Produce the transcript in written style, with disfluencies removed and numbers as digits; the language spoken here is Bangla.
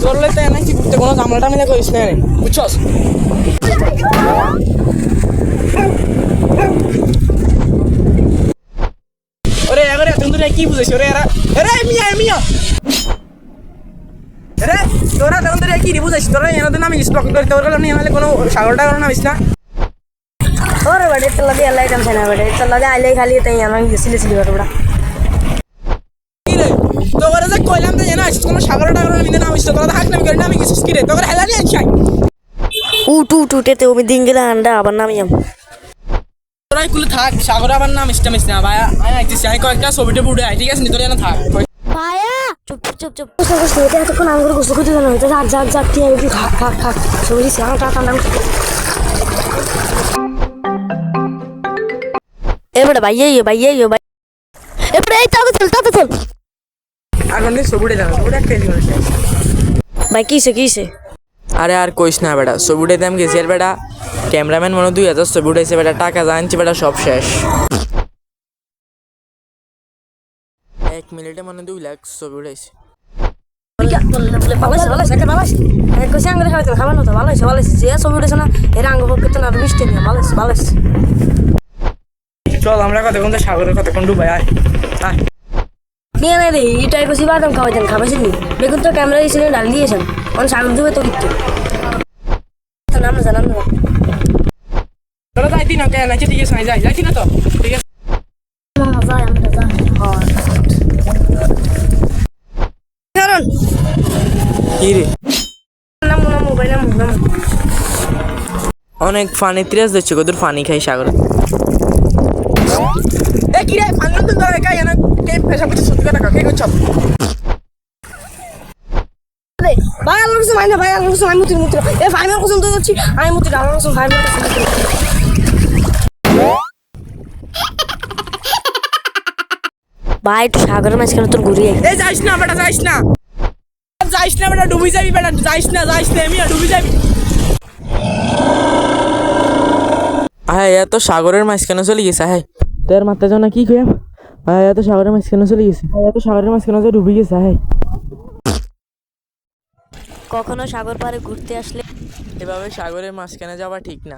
তোর লইতে নাকি ঘুরতে কোনো ঝামেলাটা মিলে করিস না রে, বুঝছস? ওরে এবারে তুমি তোরা কি বুঝেছিস? ওরে এরা এরে মিয়া মিয়া এরে তোরা তখন তোরা কি বুঝেছিস? তোরা এনাদের নামে স্টক করতে পারলে না, নাহলে কোনো সাগরটা করে নামিস না। और बड़े चल दे अल्लाह कम से ना बड़े चल दे आले खाली तई हम सिले सिले बड़ा কি রে তো ওরা যে কইলাম তো জানা আসছিস কোনো সাগরটা করে নামিস না, নামিস তোরা হাক নামি করে নামি গেছিস কি রে? তোরা হেলানি আনছাই उठ उठ उठे तो मैं दिंगला अंडा अब नाम हम তোরাই কুলে থাক, সাগর আবার নাম ইস্টামিস না ভাই। আমি আইছিস আমি কয়েকটা ছবিটা বুড়ে আই, ঠিক আছে নি? তোরা জানা থাক भाया चुप चुप चुप कुछ कुछ होते हैं तो कौन आंगुर कुछ कुछ जाना होता है जा जा की है भी खा खा खा सोरी से आटा आटा नाम ए बड़ा भाई ये भाई ए बड़ा इतना तो चल এখন নি ছবিটা জানা, ছবিটা একটা জিনিস भाई की से আরে আর কইস না বেটা, ছবি উঠাইতে আমি গেছি আর বেটা ক্যামেরাম্যান মনে 2000 ছবি উঠাইছে বেটা, টাকা জানছি বেটা সব শেষ। 1 মিনিটে মনে 2 লাখ ছবি উঠাইছে। ভালো আছে একটা ভালো আছে এক কোসে আঙ্গুর খাওয়াতে খাওয়ানো তো ভালো আছে যে ছবি উঠেছে না এর আঙ্গ পক্ষে তো না মিষ্টি না ভালো আছে চল আমরা কতক্ষণ তো সাগরের কতক্ষণ ডুবাই আয় আয়। নিয়ে না রে এটাই কোসি বাদাম খাওয়াতেন খাবাইছেন নি বেগুন তো ক্যামেরা দিয়েছেন ডাল দিয়েছেন অন সাগর দেবে তো কিন্তু নাম না জানান না তোরা যাইতি না কেন আছে? ঠিক আছে যাই যাইতি না তো ঠিক আছে। কারণ কি রে নাম মোবাইল নাম অনেক ফানি ত্রেস দিচ্ছে কত ফানি খাই সাগর। এ কি রে ফানি তো ধরে খাই না কে পেশা পেছে সত্যি কথা কে করছ? ভাই আল্লাহর কসম ভাই আল্লাহর কসম আমি মুতি এ ভাই আমার কসম তো করছি আমি মুতি আল্লাহর কসম ভাই আমার কসম ভাই একটু সাগরের মাঝখানে তোর ঘুরিয়ে এ যাইস না বেটা, যাইস না বেটা, ডুবি যাবি বেটা, যাইস না আমি ডুবি যাবি। হ্যাঁ এত সাগরের মাঝখানে চলে গেছে। হ্যাঁ তোর মাথা যাও না কি কইয়া? হ্যাঁ এত সাগরের মাঝখানে চলে গেছে, এত সাগরের মাঝখানে যে ডুবি গেছে। হ্যাঁ কখনো সাগর পাড়ে ঘুরতে আসলে এভাবে সাগরের মাঝখানে যাওয়া ঠিক না।